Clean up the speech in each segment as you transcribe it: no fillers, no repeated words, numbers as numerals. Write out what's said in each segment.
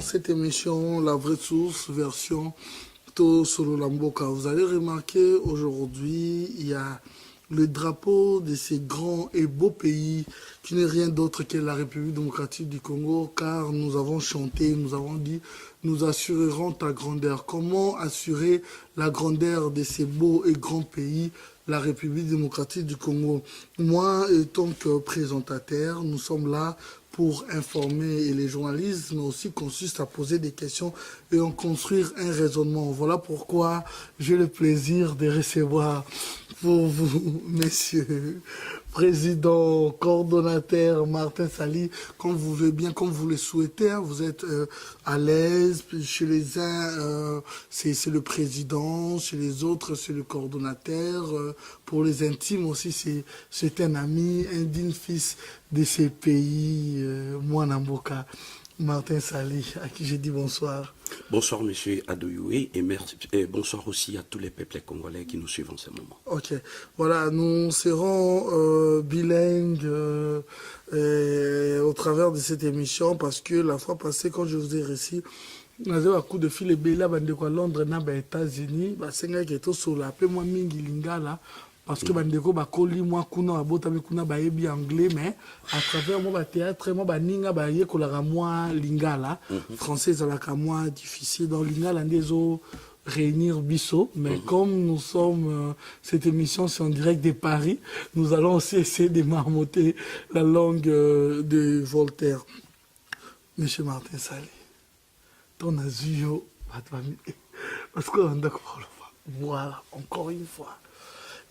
dans cette émission La Vraie Source, version To Solo Lamboka. Vous allez remarquer, aujourd'hui, il y a le drapeau de ces grands et beaux pays qui n'est rien d'autre que la République démocratique du Congo, car nous avons chanté, nous avons dit, nous assurerons ta grandeur. Comment assurer la grandeur de ces beaux et grands pays, la République démocratique du Congo? Moi, en tant que présentateur, nous sommes là pour informer, et les journalistes, mais aussi consiste à poser des questions et en construire un raisonnement. Voilà pourquoi j'ai le plaisir de recevoir pour vous, messieurs, président, coordonnateur Martin Sali, comme vous voulez bien, comme vous le souhaitez, hein, vous êtes à l'aise. Chez les uns, c'est le président, chez les autres, c'est le coordonnateur. Pour les intimes aussi, c'est un ami, un digne fils de ces pays, Mwanamboka, Martin Sali, à qui j'ai dit bonsoir. Bonsoir, monsieur Adoyoué, et merci, et bonsoir aussi à tous les peuples congolais qui nous suivent en ce moment. Ok, voilà, nous serons bilingues au travers de cette émission parce que la fois passée, quand je vous ai réussi, on avait un coup de fil et Bella Bandeko à Londres, aux États-Unis, c'est un gars qui est sur la paix, moi, Mingi Lingala. Parce que bandeko bakoli moi kuna abotami kuna bayebi anglais mais à travers moi théâtre moi baninga baye kolaka moi lingala français ezalaka moi difficile dans lingala ndezo réunir biso mais comme nous sommes cette émission c'est en direct de Paris, nous allons aussi essayer de marmotter la langue de Voltaire. Monsieur Martin Sali, ton azio parce que voilà, encore une fois.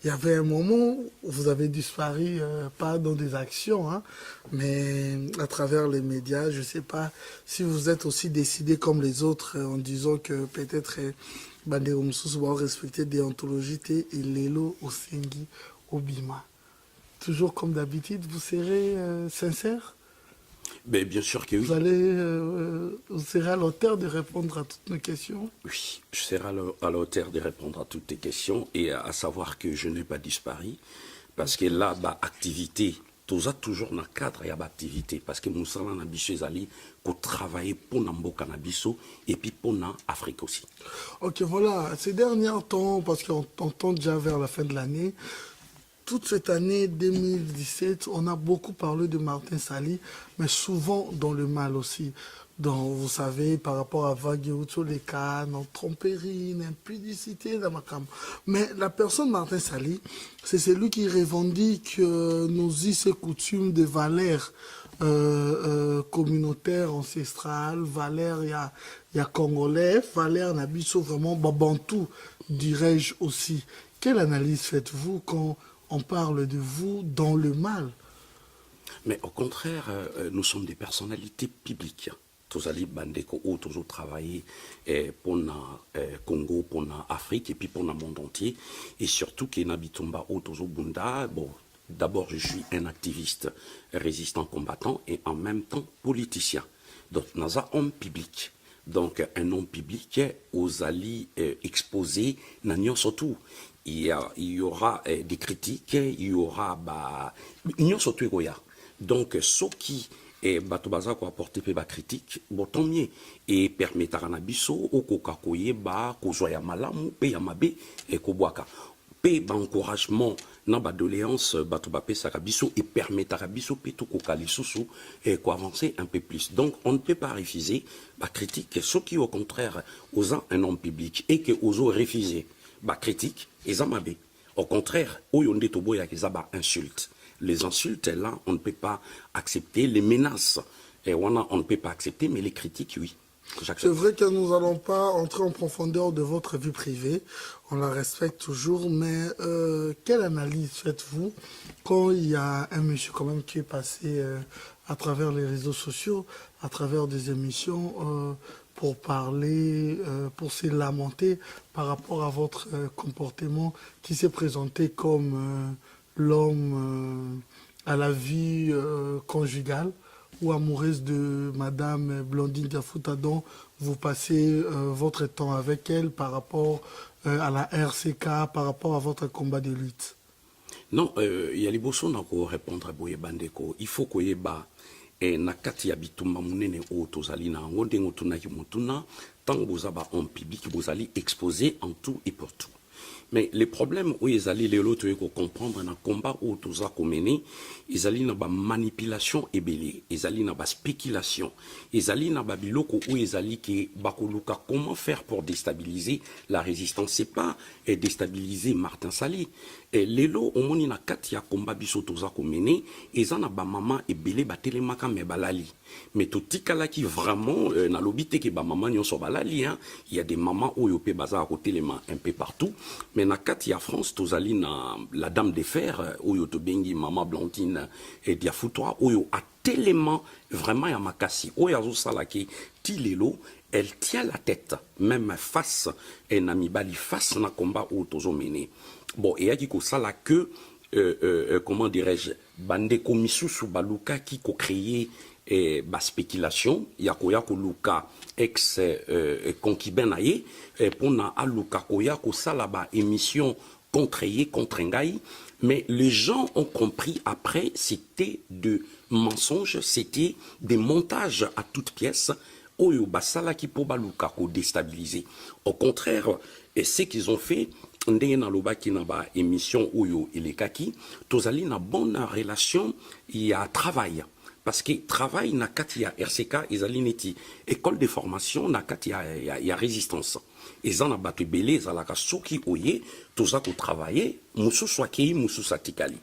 Il y avait un moment où vous avez disparu, pas dans des actions, hein, mais à travers les médias. Je ne sais pas si vous êtes aussi décidé comme les autres en disant que peut-être Bandeko Moussous va respecter déontologie et Lelo Osengi Obima. Toujours comme d'habitude, vous serez sincère? Ben, bien sûr que oui. Vous serez à l'auteur de répondre à toutes nos questions? Oui, je serai à l'auteur de répondre à toutes tes questions et à savoir que je n'ai pas disparu parce que là, activité, tout ça toujours dans le cadre, il y a activité parce que nous sommes dans Ali pour travailler pour Nambo Cannabiso et puis pour l'Afrique aussi. Ok, voilà, ces derniers temps, parce qu'on tend déjà vers la fin de l'année, toute cette année 2017, on a beaucoup parlé de Martin Sali, mais souvent dans le mal aussi. Donc, vous savez, par rapport à Vagueouto, les cas, tromperie, impudicité, dans ma cam. Mais la personne Martin Sali, c'est celui qui revendique nos us et coutumes de valeurs communautaires, ancestrales, valeurs, il y a congolais, valeurs, nabiso, vraiment babantou, dirais-je aussi. Quelle analyse faites-vous quand on parle de vous dans le mal? Mais au contraire, nous sommes des personnalités publiques. Tous les bandeko ou toujours travailler pour le Congo, pour l'Afrique et puis pour le monde entier. Et surtout qu'il n'habitumba ou toujours Bunda. Bon, d'abord je suis un activiste résistant combattant et en même temps politicien. Donc nous avons un homme public. Donc un homme public aux alliés exposés, n'ayons surtout. Il y aura des critiques, il y aura surtout donc ce qui est batobaza ko apporter pe ba critique bon tant mieux et permettra na biso o kokakoye ba kozwa malamu pe ya mabe et kobwaka pe ba encouragement na ba doléance batoba pe saka biso et permettra biso pe to kokali susu et ko avancer un peu plus. Donc on ne peut pas refuser ba critique ce qui au contraire aux un homme public et que aux refuser ba critique et zamabé. Au contraire, oyonde tobo ya kezaba insulte. Les insultes là, on ne peut pas accepter les menaces. Et on ne peut pas accepter, mais les critiques, oui. C'est vrai que nous n'allons pas entrer en profondeur de votre vie privée. On la respecte toujours, mais quelle analyse faites-vous quand il y a un monsieur quand même qui est passé à travers les réseaux sociaux, à travers des émissions pour parler, pour se lamenter par rapport à votre comportement qui s'est présenté comme l'homme à la vie conjugale ou amoureuse de Madame Blandine Diafouta, dont vous passez votre temps avec elle par rapport à la RCK, par rapport à votre combat de lutte? Non, il y a les bossons pour répondre à Boye Bandeko. Il faut qu'il y ait na kati ya bitumba munene oyo tozali na yango ndenge otunaki motuna ntango boza en public bozali exposé en tout et pour tout. Mais les problèmes où ils allaient les autres comprendre dans combat où tout ça mené, ils allaient na ba manipulation et belé, ils allaient na ba spéculation, ils allaient na ba biloko où ils allaient que bakoluka comment faire pour déstabiliser la résistance. C'est pas déstabiliser Martin Sali. Et lelo au moni na kati ya combat biso tout ça mené, ils en a ba maman et belé ba telemaka me balali. Mais tout tikala qui vraiment na lobité que ba maman nyo so balali hein, il y a des mamans où yo pe baza à côté les mains un peu partout. Mais na kati ya France tozali na la dame de fer oyo to bengi maman Blandine et Diafoutoa oyo a tellement vraiment ya makasi oyo azo sala ki tilelo elle tient la tête même face et na mibali face na combat oyo tozo mené. Bon et yaki ko sala que comment dirais-je bandeko misusu baluka ki ko créer ba spéculation ya koya ko luka ex concubin na ye pour na aluka koya ko sala ba émission contre ngai, mais les gens ont compris après c'était de mensonges, c'était des montages à toutes pièces oyo basala ki po baluka ko déstabiliser. Au contraire, et ce qu'ils ont fait ndenge na lobaki na ba émission oyo elekaki tozali na bonne relation il y a travail. Parce que travail na kati ya RCK ezali neti école de formation na kati ya résistance. Eza na bato belé ezalaka soki oye toza ko travailler mususu akei mususu atikali.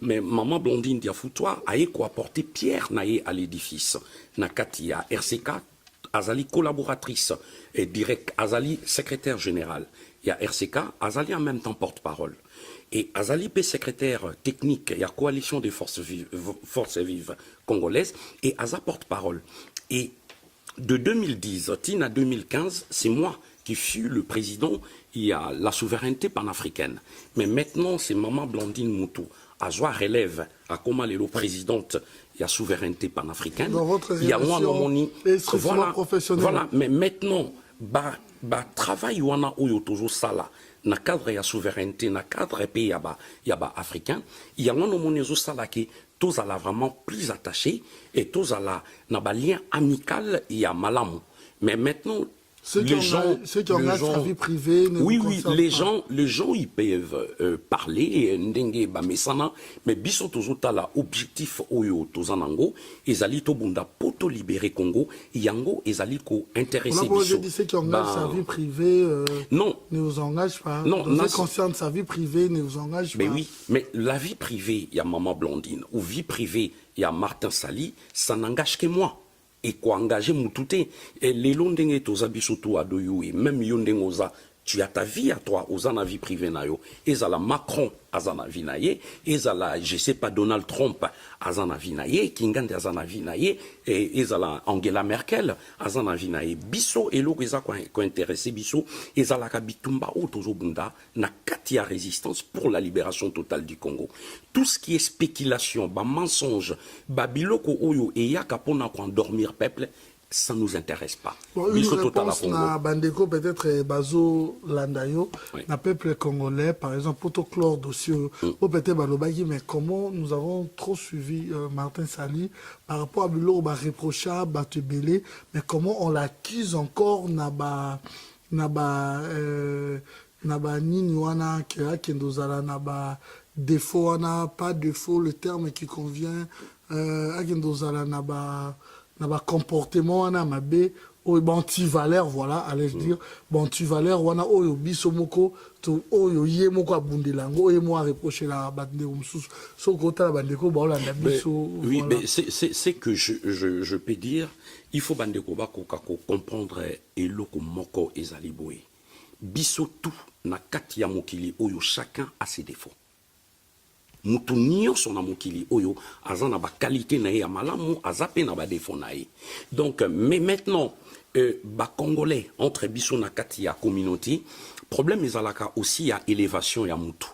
Mais maman Blandine Diafoutoa aye ko apporter pierre na ye à l'édifice na kati ya RCK azali collaboratrice et direct azali secrétaire général. Il y a RCK azali en même temps porte-parole. Et Azali P secrétaire technique, il y a coalition des forces vives congolaises et Aza porte-parole. Et de 2010 à 2015, c'est moi qui fus le président, il y a la souveraineté panafricaine. Mais maintenant, c'est Maman Blandine Moutou. Azwa relève à comment le présidente, il y a souveraineté panafricaine. Dans votre il y a moi, professionnelle. Voilà, mais maintenant, travail wana oyo tozo sala na cadre ya souveraineté na cadre pays yaba africain il y a no monezo sala ki tous à la vraiment plus attaché et tous à la na ba lien amical ya malamu. Mais maintenant ceux qui ont sa vie privée ne oui les pas. gens ils peuvent parler ndenge ba mesana mais biso tozotala objectif oyo tozanango ezali to bunda poto libérer Congo yango ezali ko intéresser biso. On dit ceux qui engagent sa vie privée non ne vous engage pas. Non, conscient de sa vie privée ne vous engage mais pas. Oui, mais la vie privée, il y a Maman Blandine ou vie privée, il y a Martin Sali, ça n'engage que moi. Et quoi engager Moutouté et les londenge toza bisoto adoyo et même yondengoza tu as ta vie à toi aux na vie privée nayo et la Macron azana vie naye et la je sais pas Donald Trump azana vie naye Kingande azana vie naye et la Angela Merkel azana vie naye biso et lo eza ko intéressé biso et la kabitumba o tozo bunda na katia résistance pour la libération totale du Congo. Tout ce qui est spéculation ba mensonge ba biloko oyo et yaka pona ko endormir peuple ça ne nous intéresse pas. Bon, une réponse na Bandeko peut-être Bazo Landayo, oui. Na peuple congolais, par exemple, pour tout clore dossier, peut-être Balobagi, mais comment nous avons trop suivi Martin Sali par rapport à Bilo, reprochable, Batubélé, mais comment on l'accuse encore naba nini wana kendozala naba défaut wana pas défaut le terme qui convient kendozala naba comportement wana mabe oyo anti-valeur voilà allais-je dire anti-valeur wana oyo biso moko to oyo ye moko abundelango oyo mo reprocher la bandeko mususu so kota la bandeko ba olanda biso. Oui voilà. Mais c'est que je peux dire il faut bandeko ba ko comprendre eloko moko ezali boye biso tout na kati ya mokili oyo chacun a ses défauts. Mutu nyonso na mokili oyo aza na ba qualité na ye ya malamu azape na ba défaut na ye. Donc mais maintenant ba congolais entre biso na kati ya communauté problème ezalaka aussi ya élévation ya mutu.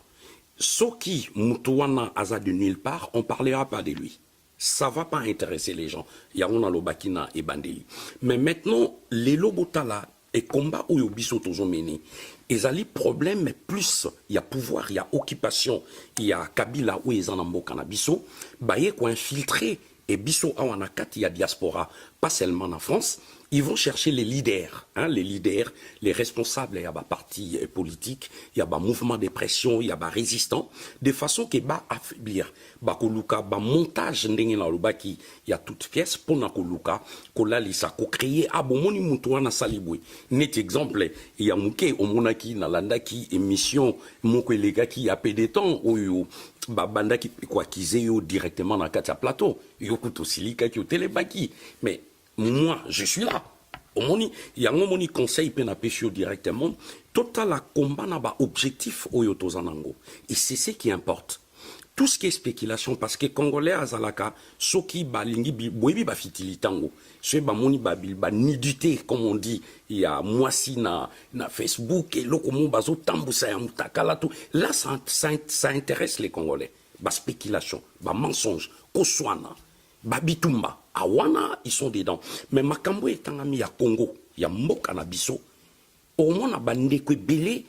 Soki mutu wana aza de nulle part on parlera pas de lui. Ça va pas intéresser les gens. Ya on a lobakina et bandeli. Mais maintenant les lobotala et combat oyo biso tozo meni ezali problème mais plus il y a pouvoir il y a occupation il y a Kabila ou ezana mboka na biso baye ko infiltrer et biso awana kati ya diaspora, pas seulement en France, ils vont chercher les leaders, les responsables, il y a des partis politiques, il y a des mouvements de pression, il y a des résistants, de façon que va affaiblir, ba koluka, ba montage ndenge na lobaki, il y a toute pièce pour na koluka, kolalisa, ko créer abomoni mutuana salibwe. Net exemple, il y a muke omonaki na landaki émission moko elegaki ya pédéton oyo babandaki quoi kizeyo directement na kati ya plateau, yokuto silika ki telebaki, mais moi, je suis là. Il y a un conseil pena pêche directement. Total la combat n'a pas objectif au yotozanango. Et c'est ce qui importe. Tout ce qui est spéculation, parce que Congolais à Zalaka, ce qui ba lingi boebi ba fitilitango, ce ba moni ba nudité, comme on dit, il y a moisi na Facebook et lokomo bazo tambusa ya mutakala tout. Là, ça intéresse les Congolais. Ba spéculation, ba mensonge, koswana. Babitumba, Awana, ils sont dedans. Mais Makambo est un ami à Congo, il y a Mboka na biso. Au moins, bande que belé,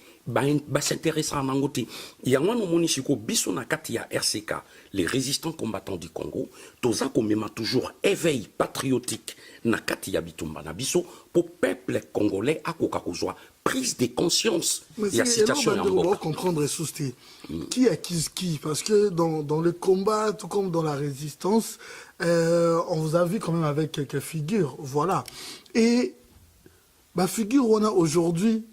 s'intéresser à Nangote. Il y a un monisiko biso na kati ya RCK, les résistants combattants du Congo. Toza komema toujours éveil patriotique na kati ya bitumba na biso pour peuple congolais à kokakozwa prise de conscience. Il y a situation à comprendre qui accuse qui, parce que dans le combat, tout comme dans la résistance, on vous a vu quand même avec quelques figures, voilà. Et ma figure, on a aujourd'hui,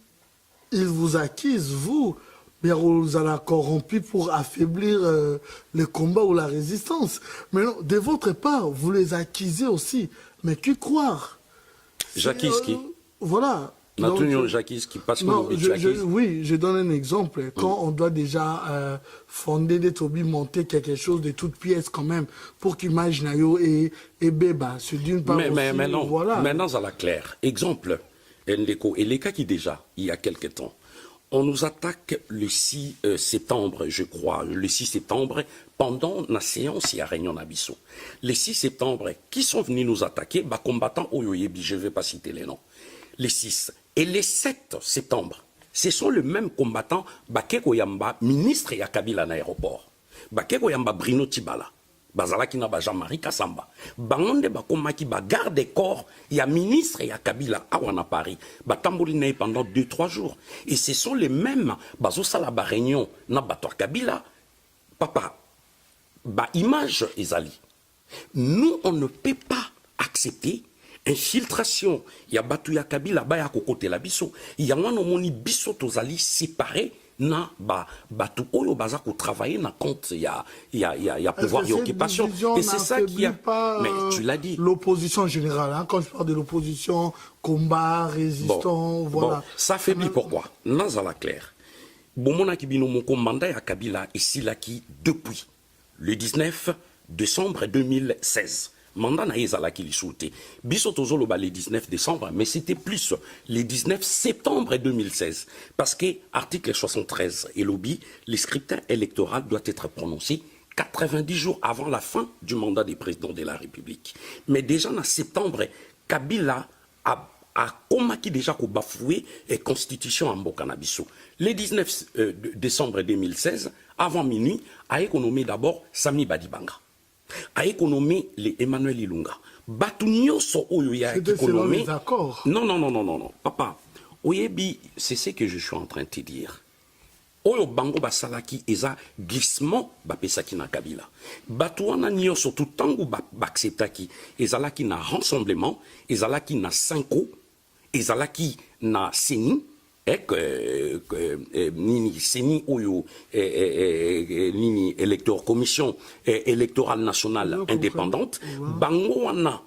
il vous accuse, vous, bien vous allez corrompu pour affaiblir le combat ou la résistance. Mais non, de votre part, vous les accusez aussi. Mais que croire? J'accuse qui? Voilà. Oui, je donne un exemple. Quand on doit déjà fonder des tobis, monter quelque chose de toute pièce quand même, pour qu'image nayo et béba, c'est d'une part aussi, mais non, voilà. Maintenant, ça la clair. Exemple, Ndeko, et les cas qui déjà, il y a quelque temps, on nous attaque le 6 septembre, je crois, le 6 septembre, pendant la séance, il y a Réunion Nabisso. Le 6 septembre, qui sont venus nous attaquer? Bah, combattants Oyoyebi, je ne vais pas citer les noms. Les 6. Et les 7 septembre, ce sont les mêmes combattants, Bakeko Yamba, ministre ya Kabila na aéroport. Bakeko Yamba Brino Tibala. Bazalaki na ba Jean-Marie Kassamba. Bangonde bakomaki ba garde corps, ya ministre ya Kabila awana Paris. Batamboli na pendant 2-3 jours. Et ce sont les mêmes, bazosala ba réunion na bato Kabila. Papa, ba image ezali. Nous, on ne peut pas accepter infiltration. Il y a batu ya Kabila ba ya kokote la biso. Il y a wana moni biso tozali séparé na batu oyo baza ko travailler na compte il y a pouvoir et occupation. Et c'est ça qui a mais tu l'as dit. L'opposition générale, hein, quand je parle de l'opposition, combat, résistant, voilà. Bon, ça faiblit pourquoi? Nazala clair. Bomona kibino mon commandant ya Kabila ici là qui depuis le 19 décembre 2016. Mandat na ezala ki li souté. Biso tozolo ba le 19 décembre, mais c'était plus le 19 septembre 2016. Parce que article 73 et lobby, le scrutin électoral doit être prononcé 90 jours avant la fin du mandat des présidents de la République. Mais déjà en septembre, Kabila a komaki déjà ko bafoué et constitution en Bokanabiso. Le 19 décembre 2016, avant minuit, a économé d'abord Sami Badibanga. A économé les Emmanuel Ilunga. Batunyo so oyoya économé. Non. Papa, oyebi, c'est ce que je suis en train de te dire. Oyo bango basalaki eza glissement bapesaki na Kabila. Batuana nyoso tout tango acceptaki ezalaki na rassemblement, ezalaki na Sanko, ezalaki na Seni. Nini Seni Oyo Nini électeur commission électorale nationale indépendante bango wana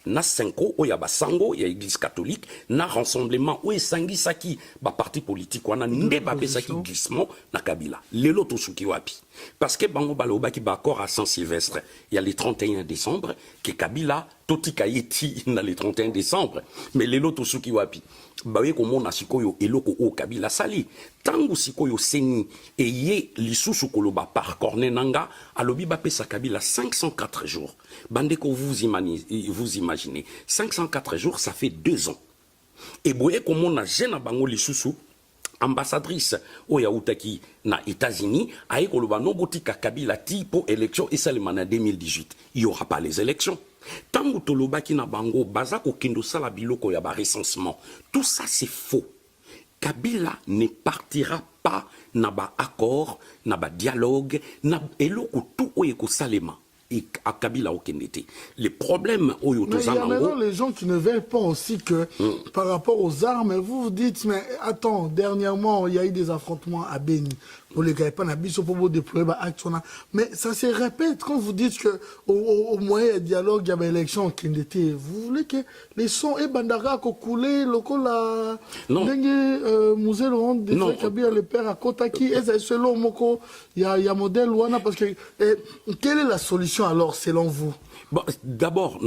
na Senko oya basango ya église catholique na rassemblement oyo sangisaki ba parti politique wana nde ba pesaki glissement na Kabila lelo to suki wapi parce que bango balobaki ba accord à Saint-Sylvestre il y a le 31 décembre que Kabila totika yeti na le 31 décembre mais lelo to suki wapi bawe komona sikoyo eloko o Kabila sali tangu sikoyo Seni eye lisusu koloba par cornenanga alobi ba pesa Kabila 504 jours bande ko vous imaginez 504 jours ça fait 2 ans et boye komona jena bango lisusu ambassadrice oya utaki na États-Unis aye koloba no botika Kabila ti pour élection et ça le en 2018 il y aura pas les élections. Tango tolobaki na bango baza ko kendo sala biloko ya ba recensement, tout ça c'est faux. Kabila ne partira pas na ba accord, na ba dialogue, na eloko tout oye ko salema. Et à Kabila au Kennedy. Les problèmes au Mais il y a maintenant les gens qui ne veulent pas aussi que par rapport aux armes, vous vous dites, mais attends, dernièrement, il y a eu des affrontements à Beni. Pour les gars, pas pour déployer mais ça se répète quand vous dites que au moyen de dialogue, il y avait élection au Kennedy. Vous voulez que les sons et Bandara coulé, local non, Musée Laurent de Kabila le père à Kotaki, et c'est selon Moko, il y a modèle Wana parce que quelle est la solution alors selon vous? Bon, d'abord,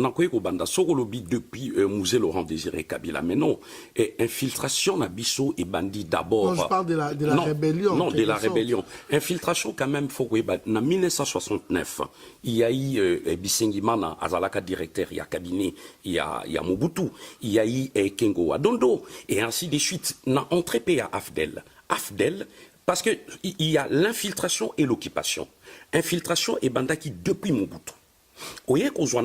depuis Musée Laurent Désiré Kabila, mais non, infiltration Nabiso et bandit d'abord. Non, je parle de la rébellion. Non, de la rébellion. Infiltration quand même, faut que en 1969, il y a eu Bisengimana, Azalaka directeur, il y a cabinet, il y a Mobutu, il y a eu Kengo Adondo, et ainsi de suite. Na entré à Afdel. Afdel, parce que il y a l'infiltration et l'occupation. Infiltration et bandaki depuis Mobutu. Au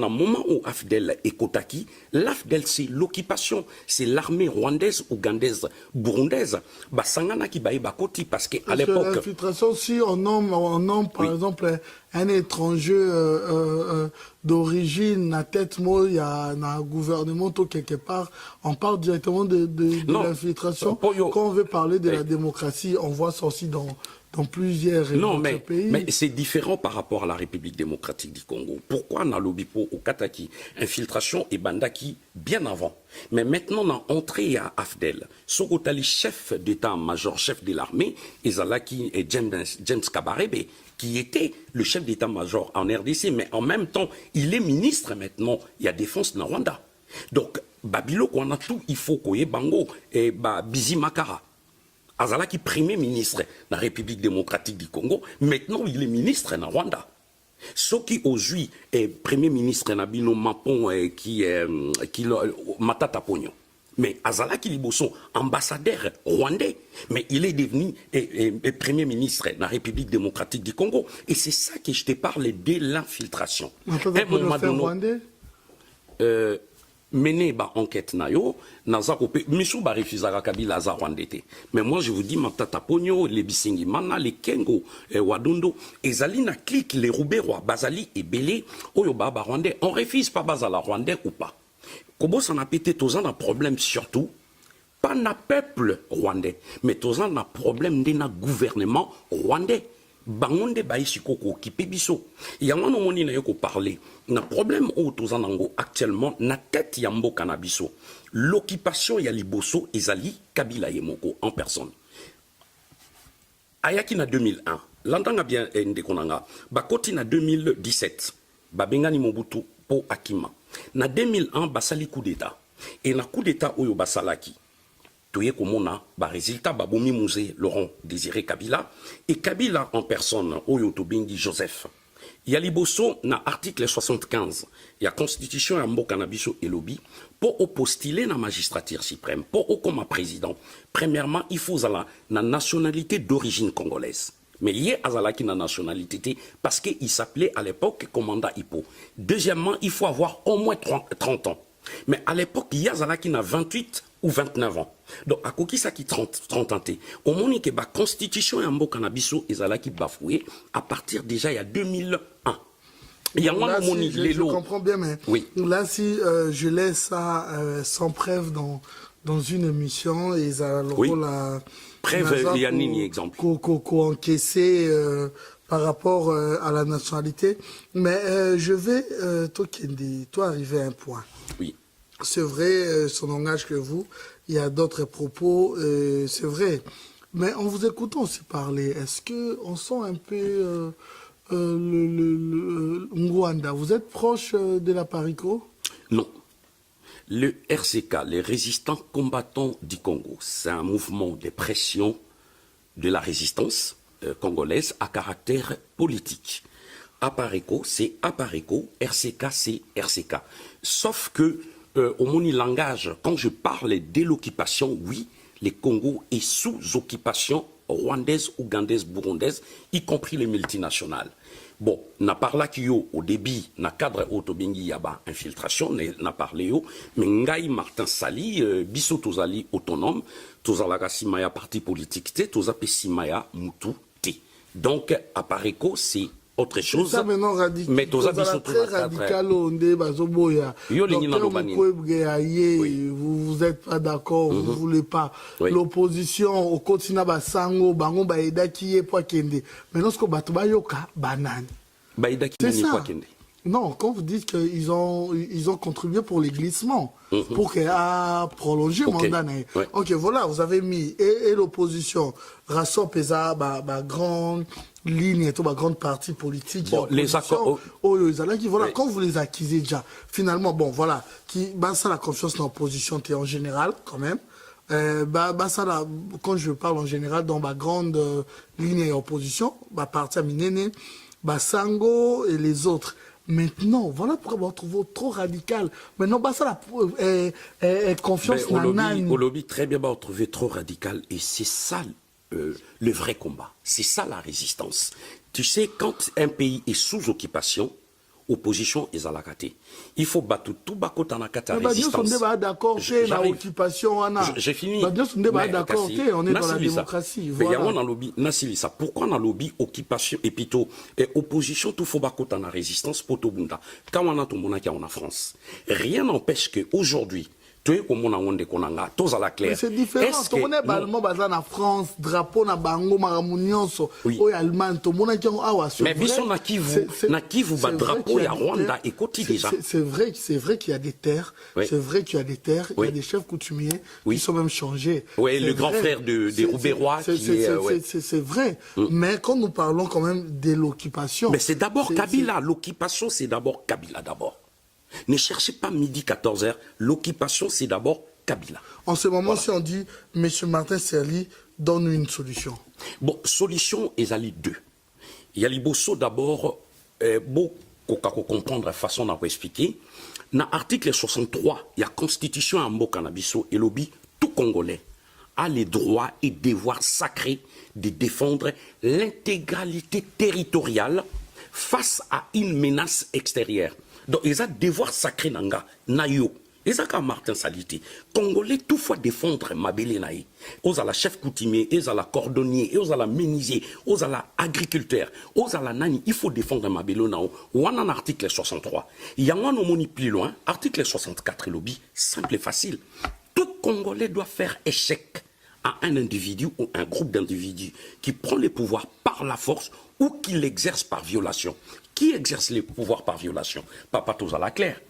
moment où Afdel et Kotaki, l'Afdel c'est l'occupation, c'est l'armée rwandaise, ougandaise, burundaise. Basangana qui baï bakoti parce qu'à l'époque. L'infiltration, si on nomme par exemple un étranger d'origine, à tête moi, il y a un gouvernement quelque part, on parle directement de l'infiltration. Quand on veut parler de la démocratie, on voit ça aussi dans plusieurs pays. Mais c'est différent par rapport à la République démocratique du Congo. Pourquoi on a l'obipo au Kataki, infiltration et bandaki bien avant. Mais maintenant, on a entré à Afdel. Sokotali, chef d'état-major, chef de l'armée, Ezalaki et James Kabarebe, qui était le chef d'état-major en RDC, mais en même temps, il est ministre maintenant, il y a défense dans Rwanda. Donc, Babilo, on a tout, il faut qu'il y ait Bango et Bizi Makara. Azalaki premier ministre de la République démocratique du Congo, maintenant il est ministre en Rwanda. Ce qui aujourd'hui est premier ministre Nabino Mapon qui Matata Pogno. Mais Azalaki Liboso, ambassadeur rwandais, mais il est devenu premier ministre de la République démocratique du Congo. Et c'est ça que je te parle de l'infiltration. Mener ba enquête na yo naza kopé misu ba refusaka Kabila za rwandete mais moi je vous dis Matata Pogno les Bisengi Mana les Kengo Wadondo ezali na clique les Rouberois Bazali et Belé oyo ba rwandais on refuse pas bazala rwandais ou pas kobo ça n'a pété tozan un problème surtout pas na peuple rwandais mais tozan un problème de na gouvernement rwandais. Bangonde baïsikoko qui pébiso. Il y a un moment où on parler. Le problème où tous en ango actuellement, na tête yambo canabiso. L'occupation ya liboso ezali Kabila Yemoko en personne. Ayaki na 2001. L'entanga bien ndekonanga. Bakoti na 2017. Babengani Mobutu po Akima. Na 2001 basali coup d'état. Et na coup d'état oyo basalaki. Toye komona ba résultat babomi musée Laurent Désiré Kabila et Kabila en personne oyo tobingi Joseph. Il y a liboso na article 75 il y a constitution ya mboka na biso elobi pour postuler na magistrature suprême pour comme président. Premièrement, il faut la nationalité d'origine congolaise. Mais il y a azalaki na nationalité parce qu'il s'appelait à l'époque commandant Hippo. Deuxièmement, il faut avoir au moins 30 ans. Mais à l'époque, il y a Zalaki na 28 ou 29 ans. Donc, à quoi ça qui 30 ans? Au moment où la constitution et un cannabis et Zalaki bafoué, à partir déjà il y a 2001. Il y a là, si, je comprends bien, mais oui. Là, si je laisse ça sans preuve dans une émission, et ça oui. La preuve, il y a un exemple. Encaissé par rapport à la nationalité. Mais je vais, toi, arriver à un point. Oui. C'est vrai, son langage que vous, il y a d'autres propos, c'est vrai. Mais en vous écoutant aussi parler, est-ce qu'on sent un peu le Rwanda? Vous êtes proche de la Parico? Non. Le RCK, les résistants combattants du Congo, c'est un mouvement de pression de la résistance congolaise à caractère politique. Apareco, c'est Apareco, RCK, c'est RCK. Sauf que, au mon langage, quand je parle de l'occupation, oui, le Congo est sous occupation rwandaise, ougandaise, burundaise, y compris les multinationales. Bon, n'a parlé qu'il y a au début, na cadre autobingi yaba infiltration, n'a parlé yo, mais ngai Martin Sali, biso tozali autonome, tozalaka simaya parti politique te, tozape simaya mutu te. Donc, à Pareco, c'est autre chose. Ça maintenant radical. Mais tozabiso très radical, on est bazoboya. Vous êtes pas d'accord, vous voulez pas. L'opposition au continent basango, bango baeda qui est pour kende. Maintenant, ce que batuba yoka banane. Baeda qui est pour kende. Non, quand vous dites qu'ils ont contribué pour les glissements, pour qu'elle a prolongé le mandat. Ok, voilà, vous avez mis, et l'opposition, Rassort Pesa, grande ligne et tout, grande partie politique. Bon, les accords. Voilà, quand vous les acquisez déjà, finalement, bon, voilà, ça la confiance dans l'opposition, en général, quand même. Ça, là, quand je parle en général, dans ma grande ligne et opposition, parti à Minene, Sango et les autres. Maintenant, voilà pourquoi on trouve trop radical. Maintenant, ça la confiance au lobby, très bien, on trouve trop radical. Et c'est ça le vrai combat. C'est ça la résistance. Tu sais, quand un pays est sous occupation, opposition est à la raté. Il faut battre tout bako dans la résistance. J'ai fini. On est dans la démocratie. Pourquoi on a lobby occupation et plutôt opposition tout faut bako dans la résistance pour tout bunda. Quand on a tout monde qui en France, rien n'empêche que aujourd'hui tu es comme on a honte konanga tous à la claire. C'est différent. Tout le monde est balmo bazan en France, drapeau na bango maramunionso, au Allemagne, tout le monde qui ont awa. Mais biso na Kivu ba drapeau ya Rwanda et côté déjà. C'est vrai qu'il y a des terres, c'est vrai qu'il y a des terres, il y a des chefs coutumiers qui sont même changés. Oui, le grand frère des Roubérois qui est c'est vrai. Mais quand nous parlons quand même de l'occupation. Mais c'est d'abord Kabila, l'occupation c'est d'abord Kabila d'abord. Ne cherchez pas midi 14h. L'occupation, c'est d'abord Kabila. En ce moment, si on dit, M. Martin Serli donne une solution. Bon, solution, il y a les deux. Il y a les bosso d'abord, pour comprendre la façon dont on expliquer. Dans l'article 63, il y a Constitution en mot cannabiso et lobby, tout Congolais a les droits et devoirs sacrés de défendre l'intégralité territoriale face à une menace extérieure. Donc, ils ont devoir sacré nanga, nayo. Ils ont Martin Saliti. Congolais, tout fois défendre Mabélé naï. Ils ont la chef coutumier, ils ont la cordonnier, ils ont la menuisier, ils ont la agriculteur, ils ont la nani. Il faut défendre Mabélé naï. Ou en article 63. Il y a un homoni plus loin, article 64, lobby, simple et facile. Tout Congolais doit faire échec à un individu ou un groupe d'individus qui prend le pouvoir par la force ou qui l'exerce par violation. Qui exerce les pouvoirs par violation? Papa tous à la claire.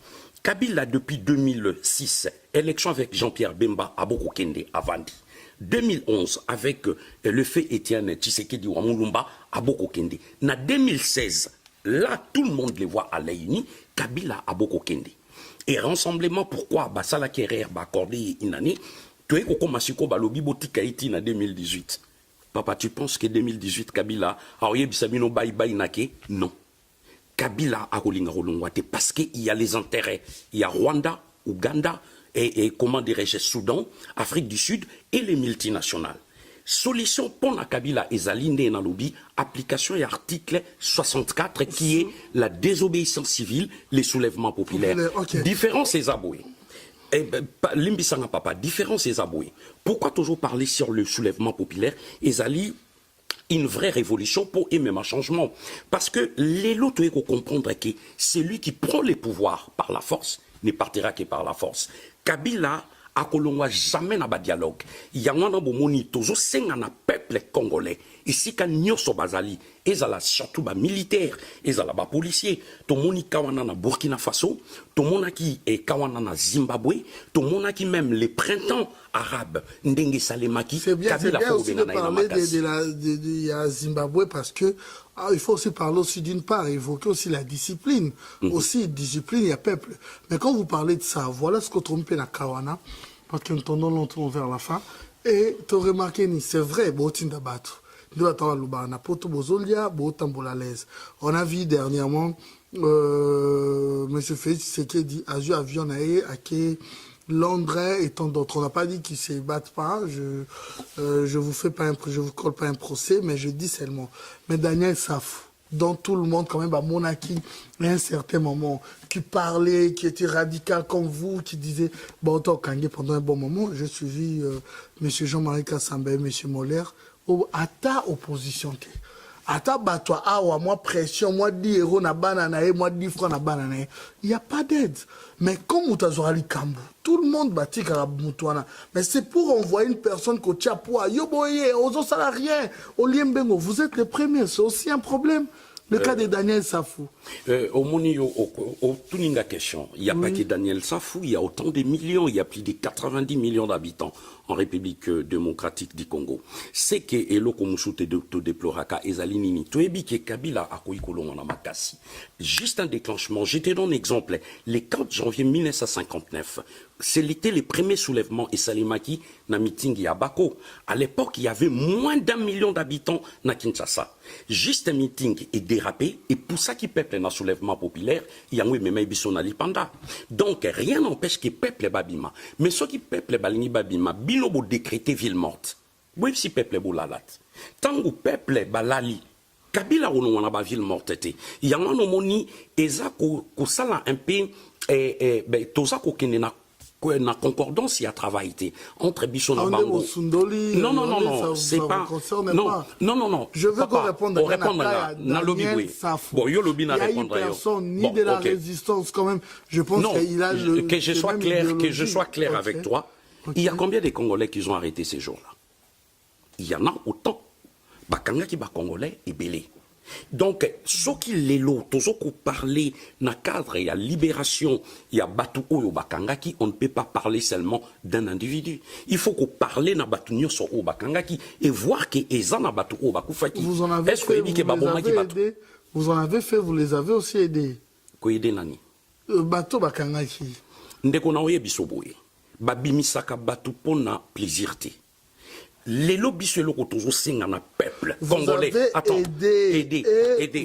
Kabila, depuis 2006, élection avec Jean-Pierre Bemba à Bokokende, à Vandi. 2011, avec le fait Étienne Tshisekedi Wamulumba à Bokokende. En 2016, là, tout le monde les voit à l'Aïni, Kabila à Bokokende. Et rassemblement, pourquoi Basala Kerer va accorder une année? Tu es au Masiko Balobi Botika Haïti en 2018. Papa, tu penses que 2018, Kabila, Aoye Bissamino Baï Baï Nake? Non. Kabila a Rolingawate parce qu'il y a les intérêts. Il y a Rwanda, Ouganda et comment dirais-je, Soudan, Afrique du Sud et les multinationales. Solution pour la Kabila et Zaline dans lobby, application et article 64 qui est la désobéissance civile, les soulèvements populaires. Okay. Différence et aboués. Limbisanga papa, différence et aboués. Pourquoi toujours parler sur le soulèvement populaire et Zali une vraie révolution pour aimer un changement. Parce que les lots, il faut comprendre que celui qui prend les pouvoirs par la force ne partira que par la force. Kabila a kolongwa jamais na ba dialogue. Il y a un bomoni tozo sengana peuple congolais. Ici quand nyoso bazali, ezala surtout ba militaire, ezala ba policier, to moni kawana na Burkina Faso, to monaki et kawana na Zimbabwe, to monaki même les printemps arabes, ndenge salemaki. C'est bien aussi de parler de Zimbabwe parce que il faut aussi parler aussi d'une part, évoquer aussi la discipline. Aussi, discipline, il y a peuple. Mais quand vous parlez de ça, voilà ce que trompé na Kawana, parce que nous tournons longtemps vers la fin, et tu as remarqué, c'est vrai, on a vu dernièrement, M. Félix Tshisekedi a joué avion à Landré et tant d'autres. On n'a pas dit qu'ils ne se battent pas. Je vous fais pas je vous colle pas un procès, mais je dis seulement. Mais Daniel Safou, dans tout le monde, quand même, à Monaki, à un certain moment, qui parlait, qui était radical comme vous, qui disait, bon, autant Kangé pendant un bon moment, j'ai suivi M. Jean-Marie Kassambé, M. Moller, à ta opposition. Ata batwa awa moi pression moi 10 euros na banana et moi 10 francs na banana il y a pas d'aide mais comme utazorali kambu tout le monde bâtit karabutwana mais c'est pour envoyer une personne ko tchapoa yo boye ozo salarié au liembengo vous êtes les premiers c'est aussi un problème le cas de Daniel Safou. Au moni au tuninga question, il n'y a pas que Daniel Safou, il y a autant de millions, il y a plus de 90 millions d'habitants en République démocratique du Congo. C'est que elo komusute de déploraka ezalinini. Toebi ke Kabila akoikolo na makasi. Juste un déclenchement, je te donne un exemple. Le 4 janvier 1959, c'était les premiers soulèvements et Salimaki na meeting à Bako. À l'époque, il y avait moins d'1 million d'habitants na Kinshasa. Juste un meeting est dérapé et pour ça qui peuple un soulèvement populaire, il y a même bisona lipanda. Donc rien n'empêche que peuple babima. Mais ceux qui peuple balingi babima, binobo décréter ville morte. Oui si peuple bolalat. Tant que peuple balali Kabila ono wana ba ville morte te. Il y a un moni eza ko sala un peu ben toza ko kenena na concordance il y a travaillé entre Bissona Bango. Non, non, non, non, c'est pas. Non, non, non, non. Je veux qu'on réponde à Daniel Safou. Bon, yo lobby na répondre. Il y a une personne ni de la résistance quand même. Je pense qu'il a le. Que je sois clair avec toi. Il y a combien de Congolais qui ont arrêté ces jours-là? Il y en a autant. Bakanga qui ba Congolais est belé. Donc, ce qui est là, tout ce qu'on parlait dans le cadre, il y a libération, il y a Batu Oyo Bakangaki, on ne peut pas parler seulement d'un individu. Il faut qu'on parle dans Batu Nyoso Oyo Bakangaki et voir que Ezana Batu Oyo Bakufaki. Vous en avez fait, vous en avez fait, vous les avez aussi aidés. Quoi aider nani? Batu Bakangaki. Ndeko na oye bisoboye. Babimisaka Batu pona plaisir te. Les lobbies sur le retour au na peuple congolais. Attends, aider.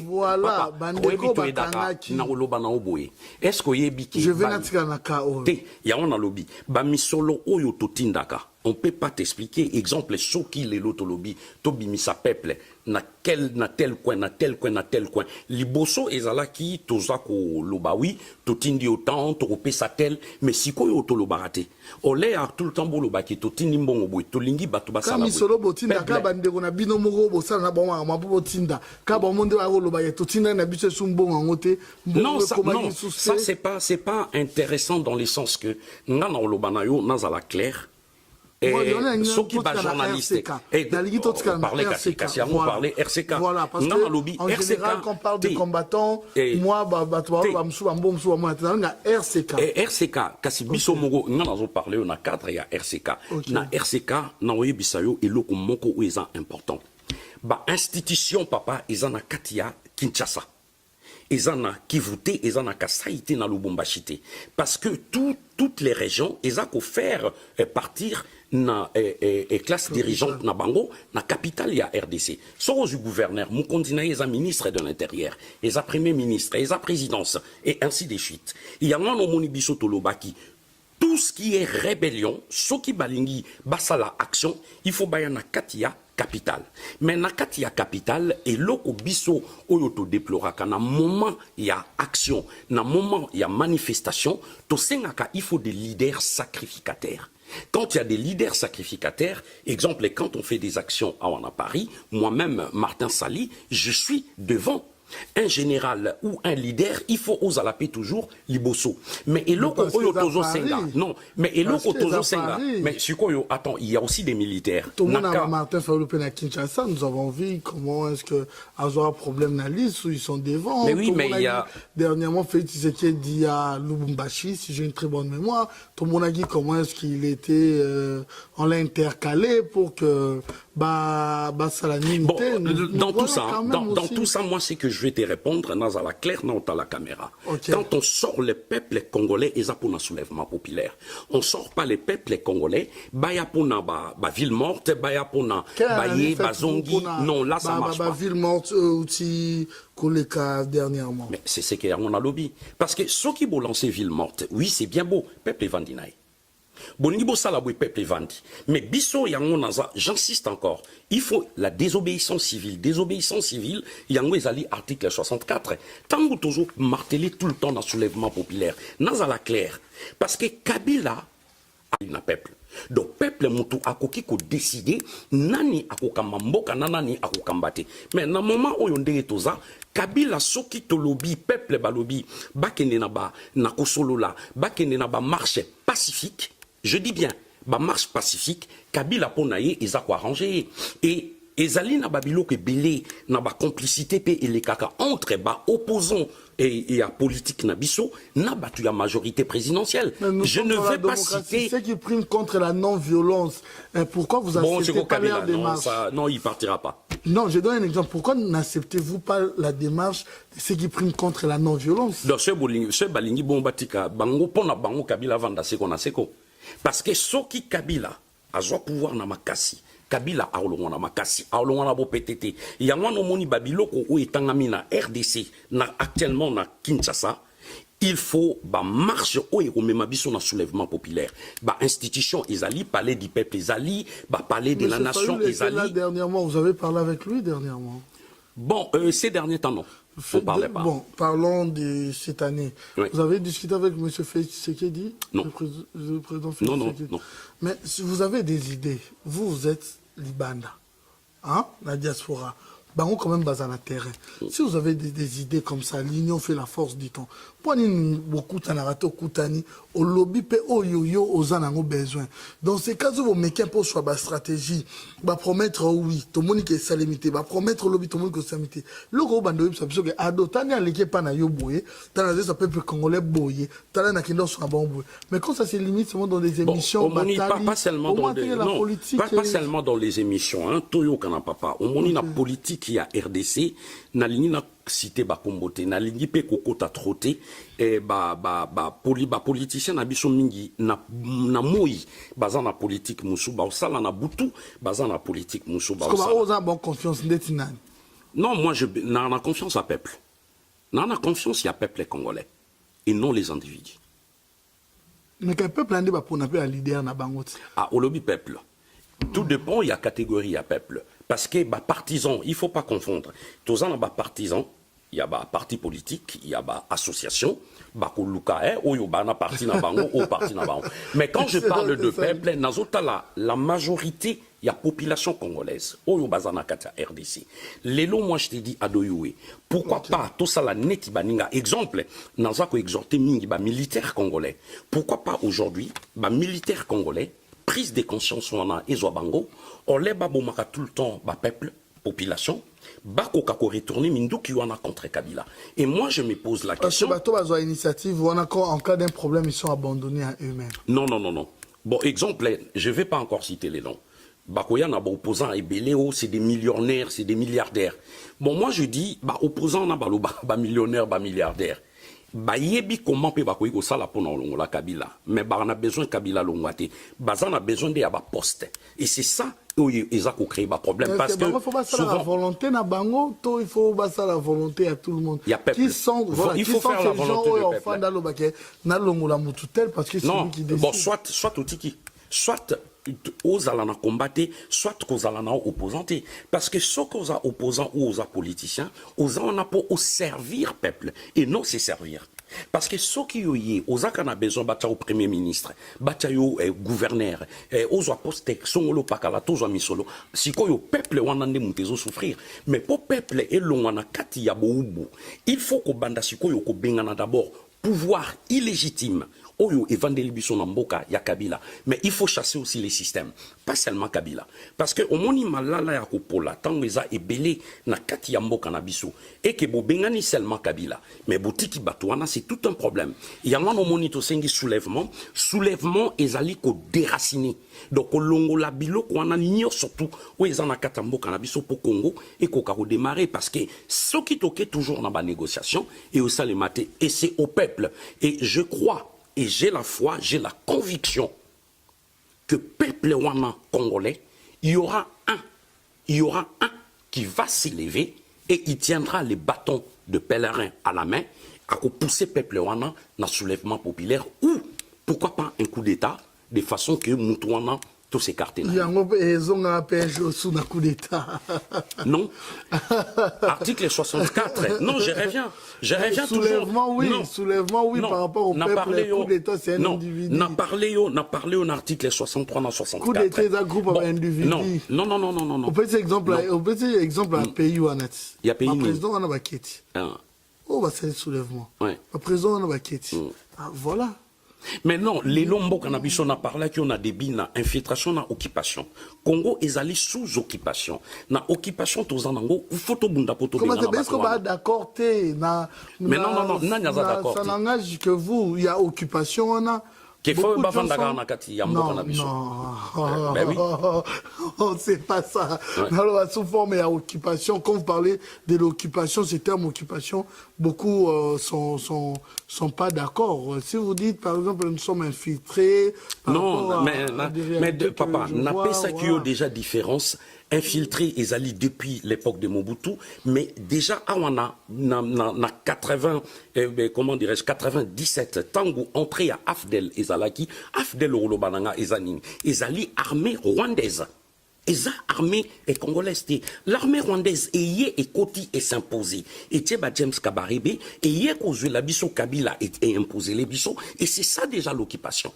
Voilà, bandeko bakangaki na oloba na oboye. Est-ce que yebiki? Je vais natika na kao. Ya on a lobby. Ba misolo oyo totindaka. On peut pas t'expliquer exemple soki les loto lobby to bimisa peuple na tel coin liboso ezalaki tozako lobawi totindi autant to kopesa tel mais sikoyo to lobarate olé a tout le temps bolobaki totindi mbongo boy to lingi batu basala boy misolo botinda ka bandeko na bino moko bosala na bongo mabu botinda ka ba monde wa lobaya totinda na biso sumbongo ngote non ça c'est pas intéressant dans le sens que ngana olobana yo nazala clair. Et ceux qui sont journalistes, parler RCK. Voilà, parce que en général, quand on parle de combattants, moi, RCK. RCK, kasi biso mogo, on a parlé, on a cadre, il y a RCK. Na RCK, na oye bisayo, et loko moko ou est important. Ba institution, papa, ils en a Katia, Kinshasa. Ils en a Kivouté, ils en a Kasaïté, na Lubumbashi. Parce que toutes les régions, ils ont faire partir na classe dirigeante na bango na capitale ya RDC. Soros du gouverneur, Mukondina est un ministre de l'Intérieur, est un premier ministre, est un présidence et ainsi de suite. Il y a un homoni bisoto lobaki. Tout ce qui est rébellion, ce qui balingi basala action, il faut bayana katia capitale. Mais na katia capitale et loko biso oyoto déploraka na moment il y a action, na moment il y a manifestation, to sengaka il faut des leaders sacrificataires. Quand il y a des leaders sacrificataires, exemple, quand on fait des actions à Paris, moi-même, Martin Sali, je suis devant. Un général ou un leader, il faut oser l'appeler toujours Liboso. Mais non, mais mais attends, il y a aussi des militaires. Tout le monde a Martin Faloupe à Kinshasa, nous avons vu comment est-ce que avoir un problème dans la liste où ils sont devant. Mais oui, mais il y a dernièrement Félix Tshisekedi dit à Lubumbashi, si j'ai une très bonne mémoire, tout le monde a dit comment est-ce qu'il était, on l'a intercalé pour que ça la limité. Dans tout ça, moi c'est que je vais te répondre dans la claire, non à la caméra. Okay. Quand on sort le peuple congolais, ils ont un soulèvement populaire. On sort pas le peuple congolais, baya pona ba ville morte, baya pona baye bazongi. Non, là ça marche pas. Ville morte aussi Koleka dernièrement. Mais c'est ce qu'on a lobby. Parce que ceux qui vont lancer ville morte, oui c'est bien beau, peuple Vandinaï. Bolingi sala boy peuple vandi. Mais biso yango naza, j'insiste encore, il faut la désobéissance civile. Désobéissance civile, yango ezali article 64. Tango toujours martelé tout le temps dans le soulèvement populaire. Naza la claire. Parce que Kabila a un peuple. Donc peuple mutu akoki ko décider nani akokamba mboka nani akokambate. Mais na moment où yonde toza Kabila soki tolobi peuple balobi bakende na ba na kosolola bakende na ba marche pacifique. Je dis bien ba marche pacifique Kabila ponaye ezako arrangé et ezali na babilo ke belé na ba complicité pe et les kaka entre ba opposants et à politique nabiso na battu la majorité présidentielle. Je ne vais pas citer ceux qui priment contre la non-violence. Pourquoi vous acceptez pas leur démarche? Non, il partira pas. Non, je donne un exemple. Pourquoi n'acceptez-vous pas la démarche de ceux qui priment contre la non-violence? Donc ce balingi bombatika bango pona bango Kabila vanda seko na seko. Parce que soki Kabila a joie pouvoir na makasi. Kabila a olongona makasi, a olongona bo PTT. Yango no moni babiloko o etangami na RDC, na actuellement na Kinshasa. Il faut ba marche o ekomema biso na soulèvement populaire. Ba institution Ezali, palais du peuple Ezali, ba palais de la nation Ezali. Dernièrement, vous avez parlé avec lui dernièrement. Bon, ces derniers temps non. On parlait pas. Bon, parlons de cette année. Oui. Vous avez discuté avec M. Tshisekedi? Non. Le président Tshisekedi? Non. Mais si vous avez des idées, vous êtes Libanda, hein, la diaspora. Bah, on quand même basé na terrain. Si vous avez des idées comme ça, l'union fait la force, dit-on. Prenez beaucoup de narrato koutani, au lobby pe au yo-yo aux anango besoin. Dans ces cas où vous mettez un peu sur la stratégie, bah promettre oui, tout le monde qui est salimité, bah promettre lobby tout le monde qui est salimité. Le gros bando ça peut que ado tani aleke pa na yo boye, tani ça peuple congolais boye, tani na kindo sur un bon boye. Mais quand ça se limite seulement dans des émissions, pas seulement dans pas seulement dans les émissions, hein, toyo kana papa. On moni na politique qui a RDC, na ligne na cité ba kombote, na ligne pe kokota troté et politicien na biso mingi na moi bazan na politique musu ba sala na butu bazan na politique musu ba sala. Comment bonne confiance ndetinani? Non, moi je na confiance à peuple. Na confiance il y a peuple congolais et non les individus. Mais quel peuple ande ba pour na pe un leader na bangote? Ah, au lobby peuple. Tout dépend, il y a catégorie à peuple. Parce que bah, partisans, il ne faut pas confondre. Tous en bas partisans, il y a bah, parti politique, il y a bah, association, bah, parti na bango, ou parti na bango. Mais quand je parle de peuple, la majorité, il y a population congolaise. Oyo bazana kata RDC. Lelo, moi je te dis adoyoé. Pourquoi pas tout ça la neti baninga exemple, naza ko exhorter mingi ba militaire congolais. Pourquoi pas aujourd'hui, ba militaire congolais prise de conscience wana ezobango, on les babomaka tout le temps ba peuple, population, bako kako retourner minduki wana contre Kabila. Et moi je me pose la question. Parce que bateau initiative, en cas d'un problème ils sont abandonnés à eux-mêmes. Non. Bon exemple, je vais pas encore citer les noms. Bakoya na ba opposant et Beléo, c'est des millionnaires, c'est des milliardaires. Bon moi je dis ba opposant na ba millionnaire, ba milliardaire. Ba yebi comment peut bakoyi ko sala pona olongola Kabila, mais ba on a besoin Kabila longwate, bazan a besoin de ba poste et c'est ça ils a créé ba problème parce que il faut pas la volonté na bango, to il faut pas la volonté à tout le monde. Qui sont voilà, il faut faire la volonté du peuple. Dans le baké na longola mututel parce que c'est lui qui décide. Bon soit otiki, soit aux alana combattre, soit aux alana opposantés. Parce que ceux aux opposants ou aux politiciens, aux on a pour servir peuple et non se servir. Parce que ceux qui ont a besoin de au premier ministre, au gouverneur, aux postes, sont au pakala, tous au misolo. Si le peuple on a des souffrir, mais pour peuple et l'on a kati yaboubu, il faut que banda siko yo ko bengana d'abord pouvoir illégitime. Oyo evangeli biso na mboka ya Kabila, mais il faut chasser aussi les systèmes, pas seulement Kabila, parce que au moni malala ya kopola tango eza ebele na kati ya mboka na biso et que bo bengani seulement Kabila, mais botiki batouana c'est tout un problème. Il y a un moni to sengi soulèvement ezali ko déraciner. Donc longo la bilo ko ana nyo surtout o eza na kati ya mboka na biso pour Congo et ko ka redémarrer parce que ce qui toque toujours na ba négociation et au salemate et c'est au peuple et je crois et j'ai la foi, j'ai la conviction que peuple wana congolais, il y aura un qui va s'élever et il tiendra les bâtons de pèlerin à la main à pousser peuple wana dans le soulèvement populaire ou pourquoi pas un coup d'État de façon que Moutouana tous ces cartes. Yango ezonga pêche sous na coup d'état. Non. Article 64. Non, je reviens. Je reviens soulèvement, toujours. Oui, non. soulèvement, oui, non. par rapport au peuple, le coup d'état, c'est un individu. Non, n'a parlé en article 63 dans 64. Coup d'état, c'est un groupe bon, individu. Non. On peut dire exemple à pays où on a. Il y a pays où. Président, on a baquette. Oh, bah, c'est un soulèvement. Ouais. Le président, on a baquette. Voilà. Mais non, les lombos cannabis, on a parlé qu'on a des bins, infiltration, na occupation. Congo est allé sous occupation. Na occupation, tous en ango, ou photo bunda poto. Comment c'est est-ce qu'on va d'accord, mais non, d'accord. Ça n'engage que vous, il y a occupation, on a. Non, ben oui. C'est pas ça. Ouais. Alors, sous forme et à occupation, quand vous parlez de l'occupation, ce terme occupation, beaucoup sont pas d'accord. Si vous dites, par exemple, nous sommes infiltrés. Non, mais papa, n'a pas ça qu'il y a déjà différence. Infiltrés, ils allaient depuis l'époque de Mobutu, mais déjà, on a 97, tango entré à Afdel et Zalaki, Afdel Olobananga et Zanin, ils allaient armée rwandaise. Et armée congolaise, l'armée rwandaise est côté et s'imposer. Et James Kabarebe, et causé la biso Kabila et imposé les bisous, et c'est ça déjà l'occupation.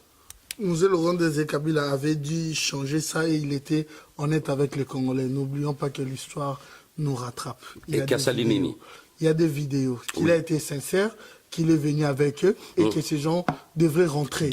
Mzee Laurent Désiré Kabila avait dû changer ça et il était honnête avec les Congolais. N'oublions pas que l'histoire nous rattrape. Il y a des vidéos. Il a été sincère, qu'il est venu avec eux et que ces gens devraient rentrer.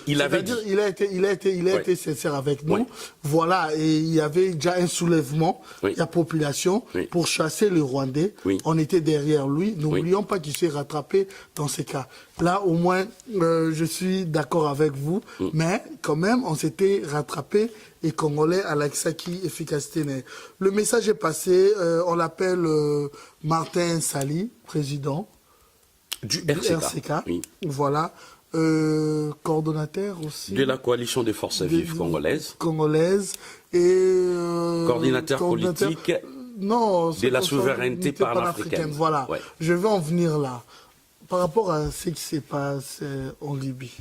Il avait dit. Il a été sincère avec nous. Voilà, et il y avait déjà un soulèvement de la population pour chasser les Rwandais. On était derrière lui. N'oublions pas qu'il s'est rattrapé dans ces cas. Là, au moins, je suis d'accord avec vous, mais quand même, on s'était rattrapé et Congolais à l'Axaki efficacité. Le message est passé. On l'appelle Martin Sali, président. Du RCK. Oui. Voilà. Coordonnateur aussi. De la coalition des forces vives congolaises. Et coordinateur politique de la souveraineté panafricaine. Voilà. Ouais. Je vais en venir là. Par rapport à ce qui se passe en Libye.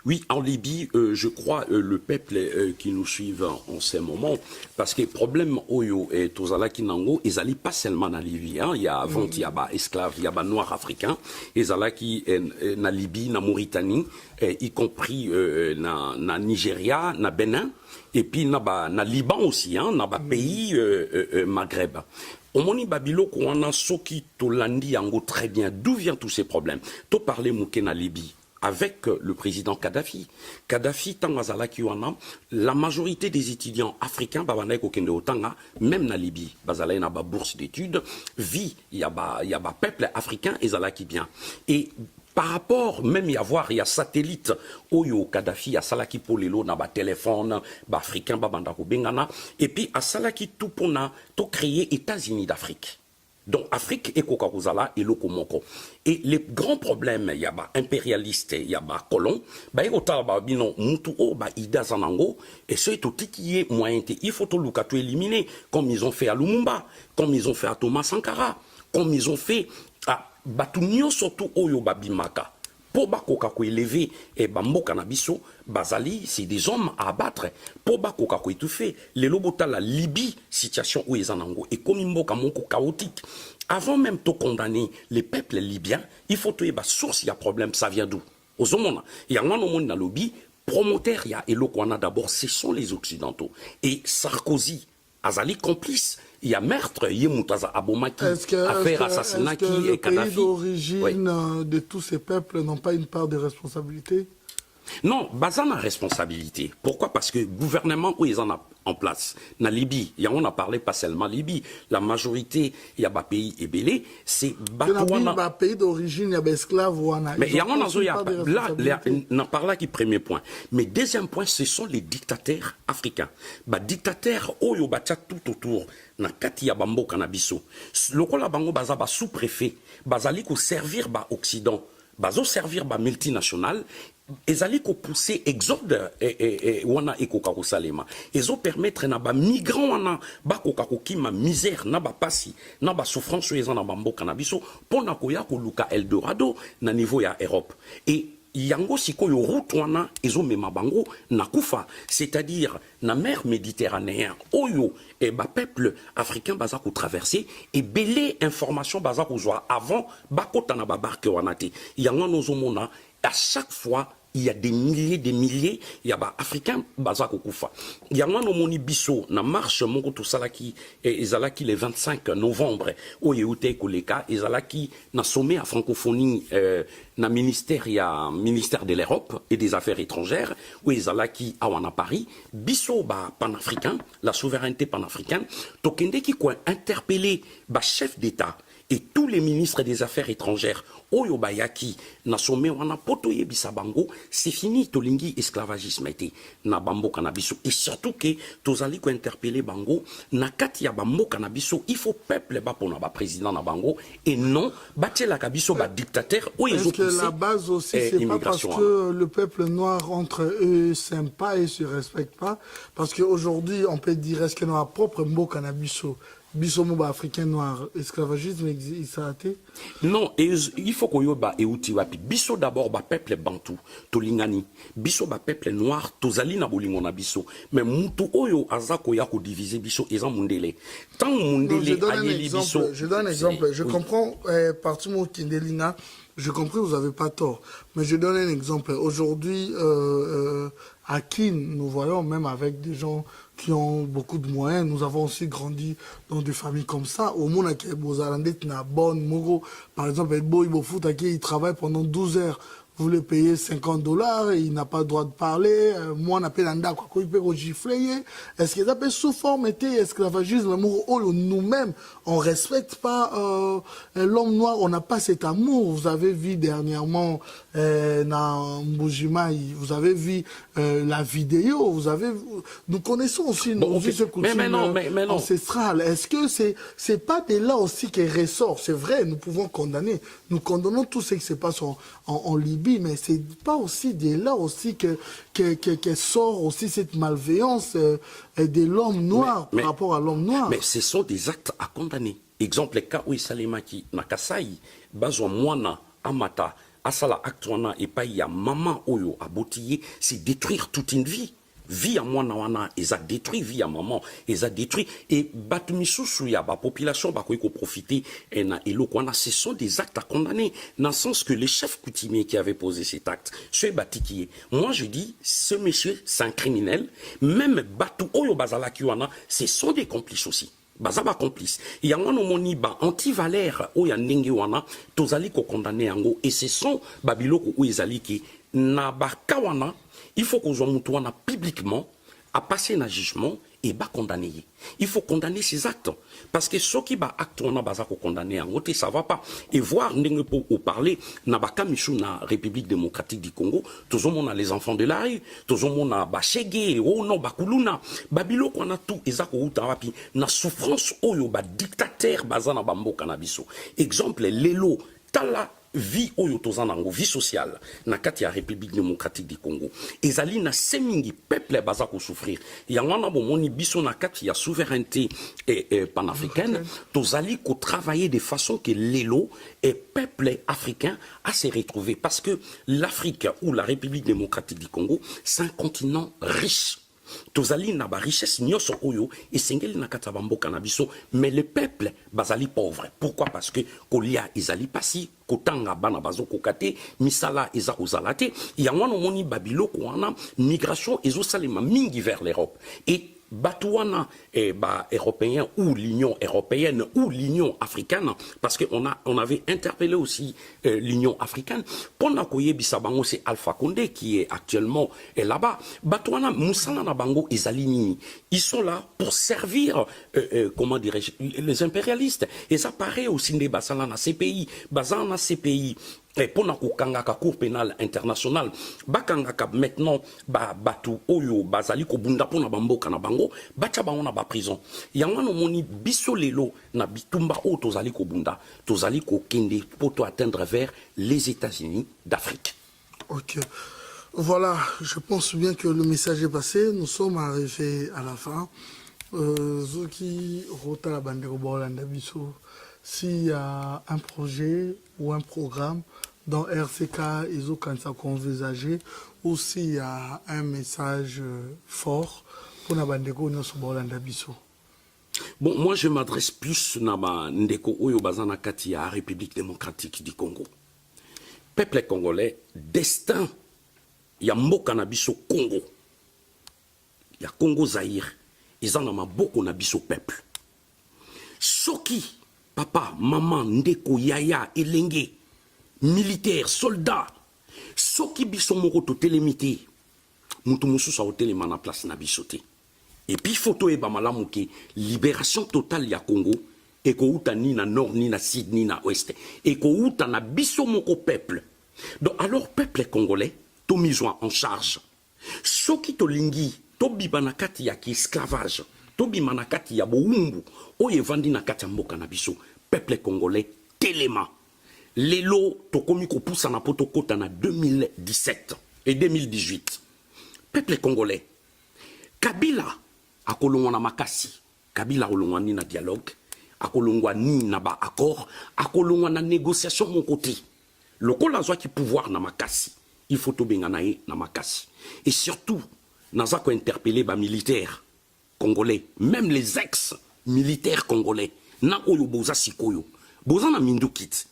Oui, en Libye, je crois le peuple qui nous suit en ces moments, parce que le problème Oyo et Tozala Kinango, ils n'allaient pas seulement en Libye. Hein. Il y a avant, il y a des esclaves, il y a des noirs africains, ils allaient en Libye, en Mauritanie, y compris en Nigeria, en Bénin, et puis en Liban aussi, dans les pays Maghreb. Au Moni Babilo, on a Soki Tolandi Ango très bien. D'où viennent tous ces problèmes? Tu parlais Mouken en Libye avec le président Kadhafi. Kadhafi, la majorité des étudiants africains, même en Libye, il y a bourse d'études, il y a peuple africain et Zalaki bien. Et par rapport, même y avoir, il y a satellite, Oyo Kadhafi, il y a Salaki Polelo, na ba téléphone, ba africain, ba bandako bengana, et puis à Salaki tout pour créer États-Unis d'Afrique. Donc, Afrique et Kokarouzala et Lokomoko. Et les grands problèmes, il y a des impérialistes, il y a des colons, il y a des Ida Zanango, et c'est tout qui est moyen. Il faut tout éliminer, comme ils ont fait à Lumumba, comme ils ont fait à Thomas Sankara, comme ils ont fait à Batunio, surtout Oyo Babimaka. Pour Bakoko élevé et Bambo Canabiso, Bazali, c'est des hommes à abattre. Pour Bakoko étouffé, les lobota la Libye, situation où ils en ont, et comme Mboka Monko chaotique. Avant même de condamner les peuples libyens, il faut trouver la source, il y a problème, ça vient d'où? Aux hommes, il y a un monde dans le lobby, promoteur, il y a Elokwana d'abord, ce sont les Occidentaux. Et Sarkozy, Azali complice. Il y a meurtre, il y a Moutaza Abomaki, affaire assassinat qui est Kadhafi. Les pays d'origine de tous ces peuples n'ont pas une part de responsabilité? Non, Bazan a responsabilité. Pourquoi? Parce que le gouvernement où ils en ont en place, dans Libye, on a parlé pas seulement Libye, la majorité, il y a des pays ébélés, c'est Batouana. Pays d'origine, il y a des esclaves. Mais il y a là, on parle là qui premier point. Mais deuxième point, ce sont les dictateurs africains. Les dictateurs, Oyo Batia tout autour, na kati ya bambo kanabiso. Lokola bango baza ba sous-préfet, bazali ko servir ba Occident, bazo servir ba multinational. Ils allaient pousser exode wana ekoka salema. Ils ont permettre na ba migrants wana ba koka ma misère na ba pasi na ba souffrance ils en ba mboka na biso pour na koya ko luka Eldorado na niveau ya Europe. Et yango sikoyo route wana ezomema bango na kufa, c'est-à-dire na mer méditerranéen oyo et ba peuple africain baza ko traverser et belé information baza ko joa avant bakota na ba barque wana te yango nozomona à chaque fois il y a des milliers, il y a des Africains baza kokufa. Il y a un moni biso na marche moko to salaki ezalaki le 25 novembre o yeute koleka ezalaki na sommet à francophonie na ministère de l'Europe et des Affaires étrangères où ezalaki awana Paris biso ba panafricain la souveraineté panafricaine tokende ki ko interpeller ba chef d'État et tous les ministres des Affaires étrangères oyo bayaki na sommet wana poto yebisa bango c'est fini tolingi esclavagisme été na bamboka na biso et surtout que tozali ko interpeller bango na kati ya bamboka na biso il faut peuple ba pona ba président na bango et non batela ka biso ba dictateur oyo est-ce que la base aussi c'est pas parce que le peuple noir entre eux s'aime pas et se respecte pas parce que aujourd'hui on peut dire est-ce que notre propre mboka na biso Bisomoba africain noir, esclavagisme existe? Non, il faut qu'on yoba et outi wapi. Biso d'abord ba peuple bantou, tolingani. Biso ba peuple noir, tozali na bolingo na biso. Mais mutu oyo azako yako diviser biso ezan mundele. Tant mundele ayeli biso. Je donne un exemple. Je comprends partout mon kindelina. Je comprends, vous n'avez pas tort. Mais je donne un exemple. Aujourd'hui, à Kin, nous voyons même avec des gens qui ont beaucoup de moyens. Nous avons aussi grandi dans des familles comme ça. Au monde, par exemple, il travaille pendant 12 heures. Vous le payez $50, il n'a pas le droit de parler. Moi, on appelle un quoi il peut gifler. Est-ce qu'ils appellent sous forme esclavagisme? Nous-mêmes, on respecte pas l'homme noir. On n'a pas cet amour. Vous avez vu dernièrement dans Mbujima, vous avez vu la vidéo. Nous connaissons aussi nos us et coutumes ancestrales. Est-ce que c'est pas de là aussi qu'il ressort? C'est vrai, nous pouvons condamner. Nous condamnons tout ce qui se passe en Libye. Mais c'est pas aussi de là aussi que sort aussi cette malveillance de l'homme noir par rapport à l'homme noir. Mais ce sont des actes à condamner. Exemple, cas où Salemaki Nakasai, Bazwa Mwana, Amata, Asala Actwana et Paya, Maman Oyo, Abotillé, c'est détruire toute une vie. Vie à moi nawana ils a détruit vie à maman ils a détruit et batumisou ya ba population ba ko profiter et na elokwana ce sont des actes à condamner dans le sens que les chefs coutumiers qui avaient posé cet acte ce batikié moi je dis ce monsieur c'est un criminel même batu oyo bazala kiwana ce sont des complices aussi bazaba complice yango no moni ba anti-valère oya ndenge wana tozali ko condamner yango et ce sont babiloko ou ezali ki na bakawana il faut qu'on soit publiquement à passer un jugement et pas condamner. Il faut condamner ces actes. Parce que ceux qui ba acte on a basa ko condamner en côté ça va pas. Et voir n'engue pour parler na baka michou na République démocratique du Congo, tous on a les enfants de la rue, tous on a bachege, oh non bakuluna, babilo qu'on a tout ezako utawapi na souffrance oyo ba dictateur bazana bambo canabiso. Exemple lelo tala vie oyo tozanango vie sociale na kati ya République démocratique du Congo ezali na semingi peuple baza ko souffrir yangana bomoni biso na kati ya souveraineté panafricaine tozali ko travailler de façon que lelo et peuple africain à se retrouver parce que l'Afrique ou la République démocratique du Congo c'est un continent riche. Tozali na ba richesse nyoso oyo esengeli na kata bamboka na biso mais le peuple bazali pauvre. Pourquoi? Parce que kolia ezali pasi kotanga bana bazo kokate misala eza ozalate yango no moni babilo ko wana migration ezosalema mingi vers l'Europe et Batouana européen ou l'Union européenne ou l'Union africaine parce qu'on avait interpellé aussi l'Union africaine pendant que Bisabango c'est Alpha Condé qui est actuellement là-bas Batouana Moussala Nabango et Zalini ils sont là pour servir comment dirais-je les impérialistes et ça paraît aussi des Basalana CPI Bazana CPI et pour la Cour pénale internationale, bakangaka maintenant batu oyo bazali ko bunda pona bambo kana bango bacha baona ba prison. Yangano moni biso lelo na bitumba o tozali ko bunda tozali ko kende poto atteindre vers les États-Unis d'Afrique. OK. Voilà, je pense bien que le message est passé, nous sommes arrivés à la fin. Zoki rota la bandero bolanda biso s'il y a un projet ou un programme dans RCK, ils ont quand ça envisagé. Aussi, il y a un message fort pour la bande de Bisso. Bon, moi je m'adresse plus à Ndeko Oyo Bazana Katia, République démocratique du Congo. Peuple congolais, destin, il y a Mboka Nabiso Congo. Il y a Congo Zaïre. Ils en ont beaucoup Nabiso peuple. Soki, papa, maman, Ndeko, Yaya, Elenge, militaires, soldats, Soki Biso Moko to télémité, Moutoumousou sa hotelema na place Nabisote. Et puis photo e bamalamu ke libération totale ya Congo et ko uta ni na nord ni na sud ni na ouest et ko uta na biso moko peuple. Donc alors peuple congolais to miswa en charge. Soki to lingi to bibana kati ya ki esclavage, to bimana kati ya boumbu o evandi na kati ya mboka na biso peuple congolais telema. Lelo to komi ko poussa na poto kota na 2017 et 2018. Peuple congolais Kabila akolongwa na makasi, Kabila akolongwa ni na dialogue, akolongwa ni na ba accord, akolongwa na négociation mon côté. Lokola zwa ki pouvoir na makasi, il faut to benga na ye na makasi. Et surtout, naza ko interpeller ba militaires congolais, même les ex-militaires congolais, na oyo boza sikoyo, boza na mindukit.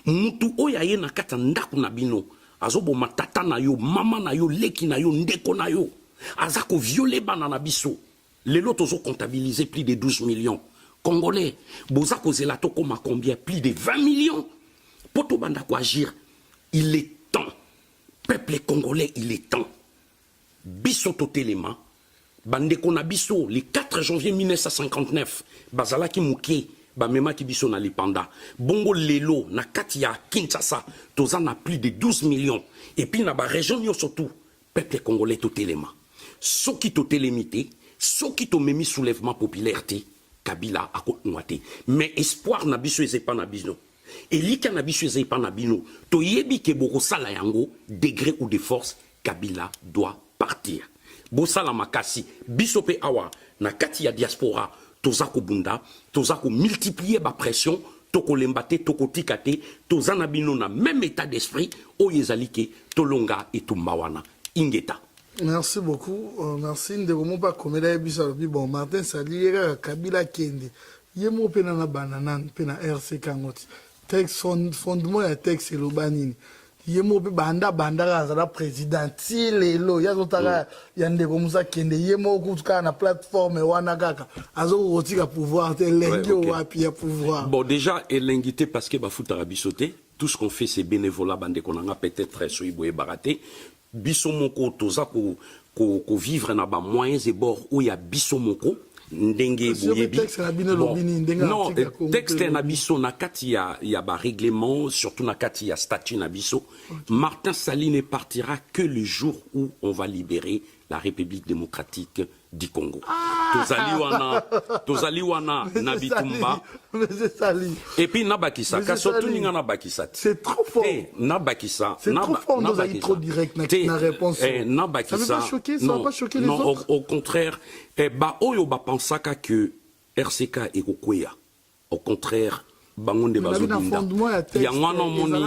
Mutu oya ye na kata ndaku na bino, azobo matata na yo, mama na yo, leki na yo, ndeko na yo. Azako violé banana biso. Les lotos ont comptabilisé plus de 12 millions. Congolais, Bozako Zelato comme combien? Plus de 20 millions. Poto Bandako agir. Il est temps. Peuple congolais, il est temps. Biso Totelema, Bandeko na biso, le 4 janvier 1959, Bazalaki Mouké, Bamema ki biso na Lipanda. Bongo Lelo, na Katia, Kinshasa, Toza na plus de 12 millions. Et puis na ba région surtout, peuple congolais Totelema. Soki to télémité, soki to memi soulèvement popularité, Kabila a continué. Mais espoir na biso ezepa na bino. Elika na biso ezepa na bino. To yebi ke boko sala yango, degré ou de force, Kabila doit partir. Bosala makasi, biso pe awa, na kati ya diaspora, tozako bunda, tozako multiplier ba pression, toko lembate, toko tikate, tozana bino na même état d'esprit, oyezalike, tolonga et tumbawana. Ingeta. Merci beaucoup. Merci. Ndeko pas comme là bon Martin Sali Kabila Kende. Yemo pena na banana pena RCK ngoti. Texte fondement ya texte le banini. Yemo pe banda za la présidenti lelo yazotaka ya ndeko musa Kende yemo kutuka na plateforme wana kaka. Azo rotika pouvoir te lengio wapi ya pouvoir. Bon déjà elengité parce que ba futa bisoté. Tout ce qu'on fait c'est bénévolat bande qu'on a peut-être soiboé baraté. Bisomoko toza ko vivre na ba moyens et bords où il y a bisomoko ndenge boyebi non texte na biso na kati ya ba règlement surtout na kati ya statut na biso. Martin Sali ne partira que le jour où on va libérer la République démocratique du Congo. Tozali wana na bitumba. Et puis nabakisa kasotu ninga nabakisa. C'est trop fort. Nabakisa. C'est trop fort, nous avons trop direct na réponse. Nabakisa. Ça va pas choquer, ça va pas choquer les autres. Non, au contraire, ba oyo ba pensaka que RCK et Kokoya. Au contraire, bangonde bazobinda. Yangwana moni.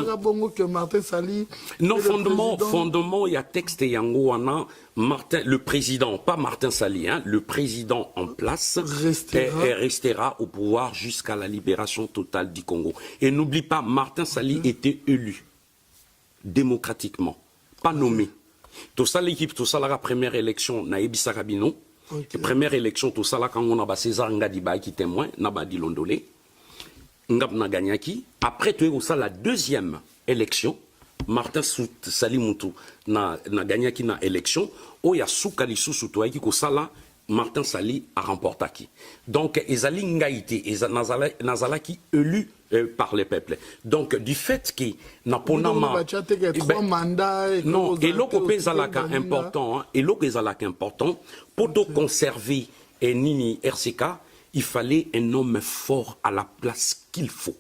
Non, fondement, il y a texte yango wana. Martin, le président, pas Martin Sali, hein, le président en place restera au pouvoir jusqu'à la libération totale du Congo. Et n'oublie pas, Martin Sali était élu démocratiquement, pas nommé. Tout ça, l'équipe, tout ça, la première élection, Naïbi Sarabino, première élection, tout ça, là, quand on a César Ngadiba qui témoin, Nabadi Londolé, Ngabna Ganyaki. Après, tu es ça, la deuxième élection, Martin Salimutu na Ganyaki na élection, Oya Soukali Sousoutoua qui sala Martin Sali a remporté. Donc, Ezali Ngaïti, Nazala qui élu par les peuples. Donc, du fait que Naponama. Non, et l'autre est important, et l'autre est important, pour conserver Nini RCK, il fallait un homme fort à la place qu'il faut.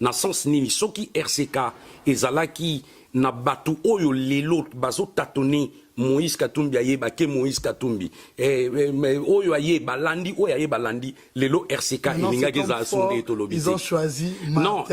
Dans le sens Nini, ce qui RCK, Ezalaki, na batu oyo lelo bazo tatone Moïse Katumbi ayeba ke Moïse Katumbi mais oyo ayeba landi oyo ayeba landi lelo RCK ilingaki za sunde to lobby. Ils ont choisi Martin. Non,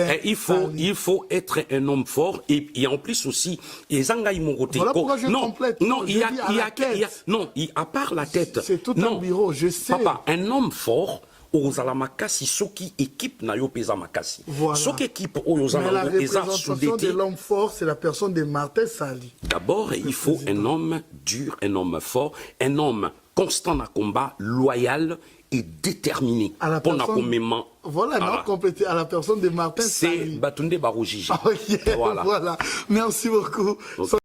il faut être un homme fort et en plus aussi ezanga imogote. Voilà pourquoi je complète. Non, à part la tête. C'est tout un bureau, je sais. Papa, un homme fort ozala makasi soki équipe na yo pesa makasi. Voilà. Soki équipe oyo Mais la ozala représentation de l'homme fort, c'est la personne de Martin Sali. D'abord, il faut un homme dur, un homme fort, un homme constant dans le combat, loyal et déterminé. Pour voilà, non, compléter à la personne de Martin Sali. C'est Batunde Barojiji. Voilà. Merci beaucoup. Okay.